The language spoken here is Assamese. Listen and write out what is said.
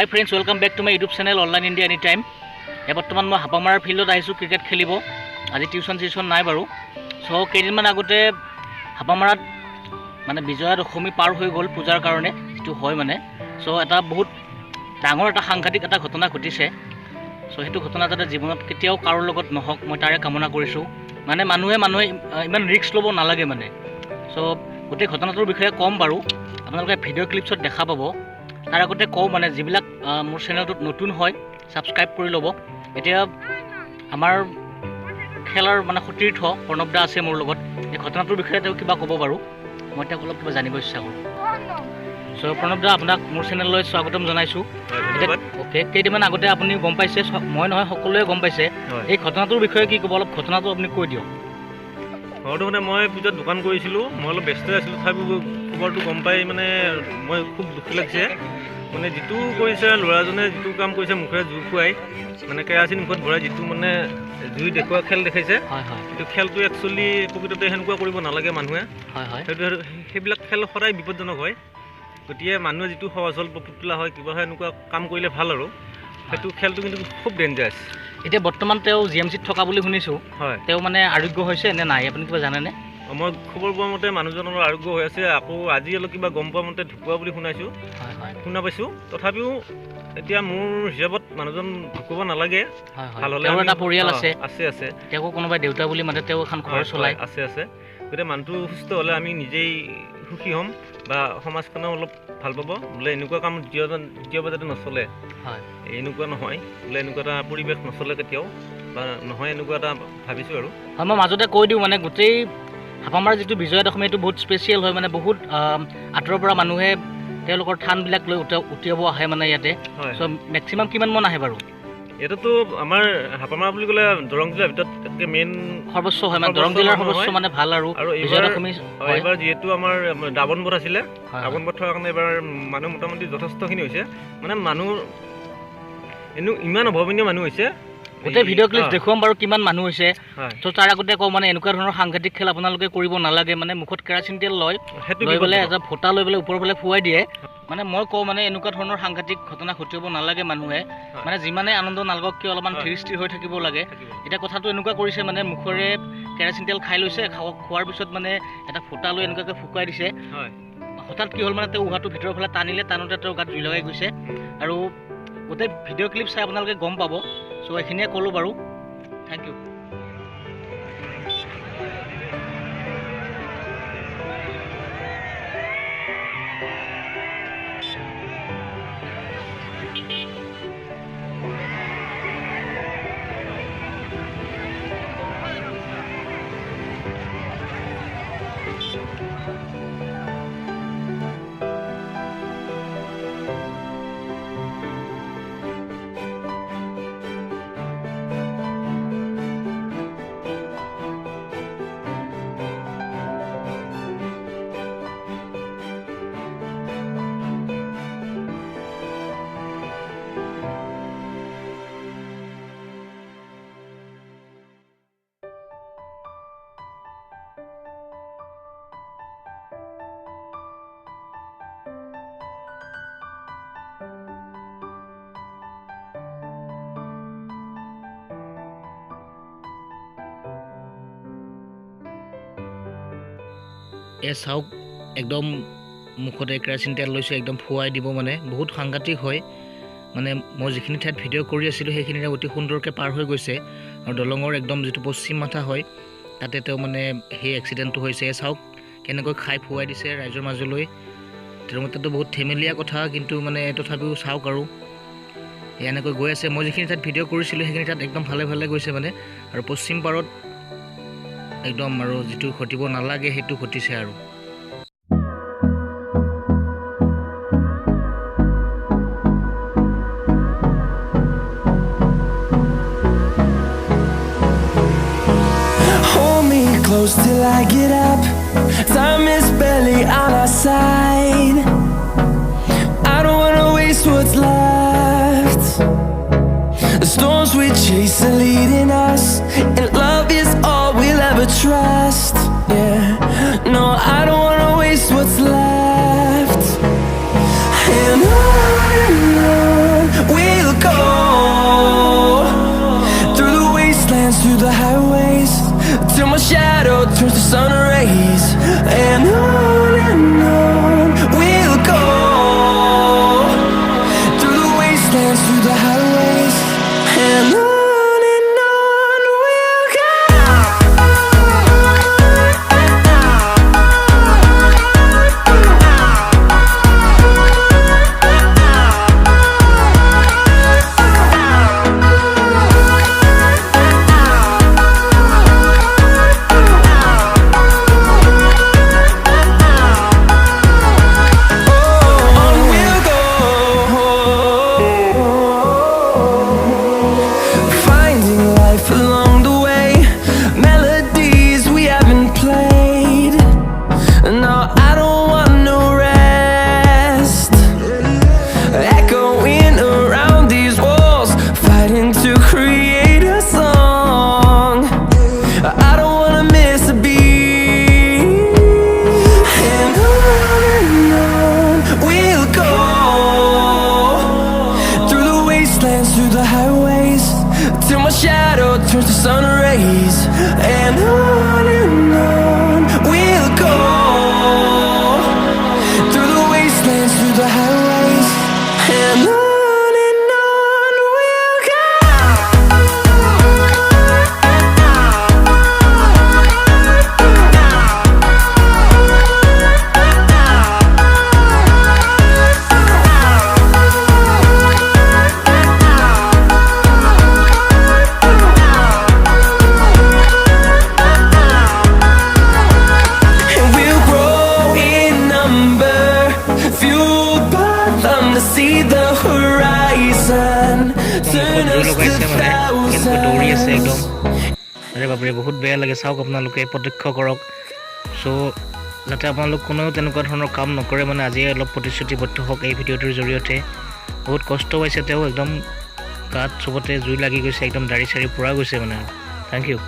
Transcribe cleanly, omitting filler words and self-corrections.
Hi friends, welcome back to my YouTube channel Online India Anytime. বৰ্তমান মই হাপামাৰাৰ ফিল্ডত আহিছো ক্ৰিকেট খেলিব। আজি টিউচন সেশন নাই বাৰু। সো কেইদিনমান আগতে হাপামাৰাত মানে বিজয়া দশমী পাৰ হৈ গ'ল পূজাৰ কাৰণে যেটো হয় মানে। সো এটা বহুত ডাঙৰ এটা সাংঘাতিক এটা ঘটনা ঘটিছে। সো হেতু ঘটনা যাতে জীৱনত কেতিয়াও কাৰো লগত নহওক মই তাৰে কামনা কৰিছো। মানে মানুহে ইমান ৰিস্ক ল'ব নালাগে মানে। সো গোটেই ঘটনাটোৰ বিষয়ে কম বাৰু। আপোনালোকে ভিডিও ক্লিপছত দেখা পাব। তাৰ আগতে কওঁ মানে যিবিলাক মোৰ চেনেলটোত নতুন হয় সাবস্ক্ৰাইব কৰি ল'ব। এতিয়া আমাৰ খেলাৰ মানে সতীৰ্থ প্ৰণৱ দা আছে মোৰ লগত। এই ঘটনাটোৰ বিষয়ে তেওঁ কিবা ক'ব বাৰু। মই তেওঁক অলপ কিবা জানিব ইচ্ছা কৰোঁ। সো প্ৰণৱ দা আপোনাক মোৰ চেনেললৈ স্বাগতম জনাইছোঁ। ওকে, কেইদিনমান আগতে আপুনি গম পাইছে, মই নহয় সকলোৱে গম পাইছে। এই ঘটনাটোৰ বিষয়ে কি ক'ব, অলপ ঘটনাটো আপুনি কৈ দিয়ক। ঘৰটো মানে মই পূজাত দোকান কৰিছিলোঁ, মই অলপ ব্যস্ত আছিলোঁ, তথাপিও খবৰটো গম পাই মানে মই খুব দুখ লাগিছে। মানে যিটো কৰিছে ল'ৰাজনে, যিটো কাম কৰিছে মুখেৰে জুই খুৱাই মানে কেৰাচিন মুখত ভৰাই যিটো মানে জুই দেখুওৱা খেল দেখাইছে, সেইটো খেলটো একচুৱেলি প্ৰকৃততে সেনেকুৱা কৰিব নালাগে মানুহে। সেইবিলাক খেল সদায় বিপদজনক হয়। গতিকে মানুহে যিটো সহজ পুতলা হয় কিবা হয় এনেকুৱা কাম কৰিলে ভাল আৰু সেইটো খেলটো কিন্তু খুব ডেঞ্জাৰাছ। এতিয়া বৰ্তমান তেওঁ জিএমচিত থকা বুলি শুনিছোঁ। হয়, তেওঁ মানে আৰোগ্য হৈছে নে নাই আপুনি কিবা জানেনে? মই খবৰ পোৱা মতে মানুহজনৰ আৰোগ্য হৈ আছে। আকৌ আজি অলপ কিবা গম পোৱা মতে ঢুকুৱা বুলি শুনা পাইছোঁ। তথাপিও এতিয়া মোৰ হিচাপত মানুহজন ঢুকুব নালাগে। ভাল হ'লে এটা পৰিয়াল আছে আছে তেওঁকো কোনোবাই দেউতা বুলি মাতে, তেওঁ এখন ঘৰ চলায় আছে। গতিকে মানুহটো সুস্থ হ'লে আমি নিজেই সুখী হ'ম বা সমাজখনেও অলপ ভাল পাব। বোলে এনেকুৱা কাম দ্বিতীয়বাৰ যাতে নচলে, এনেকুৱা নহয় বোলে এনেকুৱা এটা পৰিৱেশ নচলে কেতিয়াও বা নহয় এনেকুৱা এটা ভাবিছোঁ আৰু। হয়, মই মাজতে কৈ দিওঁ মানে গোটেই হাপামাৰাৰ যিটো বিজয়া দশমী এইটো বহুত স্পেচিয়েল হয়। মানে বহুত আঁতৰৰ পৰা মানুহে তেওঁলোকৰ থানবিলাক লৈ উটিয়াব আহে মানে ইয়াতে। চ' মেক্সিমাম কিমান মান আহে বাৰু? ইয়াতেতো আমাৰ হাপামাৰা বুলি ক'লে দৰং জিলাৰ ভিতৰত মেইন সৰ্বোচ্চ হয়, মানে দৰং জিলাৰ সৰ্বোচ্চ মানে ভাল। আৰু এইবাৰ যিহেতু আমাৰ দাবনবধ আছিলে, দাবনবধ থকাৰ কাৰণে এইবাৰ মানুহ মোটামুটি যথেষ্টখিনি হৈছে। মানে মানুহ ইমান অভাৱনীয় মানুহ হৈছে। গোটেই ভিডিঅ' ক্লিপ দেখুৱাম বাৰু কিমান মানুহ হৈছে। ত' তাৰ আগতে কওঁ মানে এনেকুৱা ধৰণৰ সাংঘাতিক খেল আপোনালোকে কৰিব নালাগে। মানে মুখত কেৰাচিন তেল লৈ পেলাই এটা ফটা লৈ পেলাই ওপৰৰ ফালে ফুৱাই দিয়ে। মানে মই কওঁ মানে এনেকুৱা ধৰণৰ সাংঘাতিক ঘটনা ঘটিব নালাগে মানুহে। মানে যিমানে আনন্দ নালাগক কিয় অলপমান ধীৰ স্থিৰ হৈ থাকিব লাগে। এতিয়া কথাটো এনেকুৱা কৰিছে মানে মুখৰে কেৰাচিন তেল খাই লৈছে, খোৱাৰ পিছত মানে এটা ফুটা লৈ এনেকুৱাকৈ ফুকুৱাই দিছে। হঠাৎ কি হ'ল মানে তেওঁ উহাটো ভিতৰৰ ফালে টানোতে তেওঁৰ গাত জুই লগাই গৈছে। আৰু গোটেই ভিডিঅ' ক্লিপ চাই আপোনালোকে গম পাব। চ' এইখিনিয়ে ক'লোঁ বাৰু। Thank you. চাওক একদম মুখতে কেৰাচিন তেল লৈছোঁ, একদম ফুৱাই দিব। মানে বহুত সাংঘাতিক হয়। মানে মই যিখিনি ঠাইত ভিডিঅ' কৰি আছিলোঁ সেইখিনি অতি সুন্দৰকৈ পাৰ হৈ গৈছে। আৰু দলঙৰ একদম যিটো পশ্চিম মাথা হয় তাতে তেওঁ মানে সেই এক্সিডেণ্টটো হৈছে। চাওক কেনেকৈ খাই ফুৱাই দিছে ৰাইজৰ মাজলৈ। তেওঁৰ মতেতো বহুত ধেমেলীয়া কথা, কিন্তু মানে তথাপিও চাওক আৰু এনেকৈ গৈ আছে। মই যিখিনি ঠাইত ভিডিঅ' কৰিছিলোঁ সেইখিনি ঠাইত একদম ভালে গৈছে মানে। আৰু পশ্চিম পাৰত একদম আৰু যিটো ঘটিব নালাগে সেইটো ঘটিছে আৰু। Close till I get up, time is barely on our side. I don't wanna waste what's left. The storms we chase are leading us, and love is all we'll ever trust. Yeah, no, I don't wanna waste what's left. And on wastelands, through the highways, till my shadow turns to sun rays. And on we'll go, through the wastelands, through the highways, and on we'll go. Through the highways, till my shadow turns to sun rays. And on we'll go, through the wastelands, through the highways, and on we'll go. See the horizon, turn us to thousands. আরে বাপৰে বহুত বেয়া লাগে চাওক আপোনালোকে প্ৰত্যক্ষ কৰক সো যাতে আপোনালোক কোনেও তেনেকুৱা ধৰণৰ কাম নকৰে মানে আজি অলপ প্ৰতিশ্ৰুতিবদ্ধ হওক এই ভিডিঅ'টোৰ জৰিয়তে বহুত কষ্ট পাইছে তেওঁ একদম গাত চবতে জুই লাগি গৈছে একদম দাড়ি চাৰি পুৰা গৈছে মানে থ্যাংক ইউ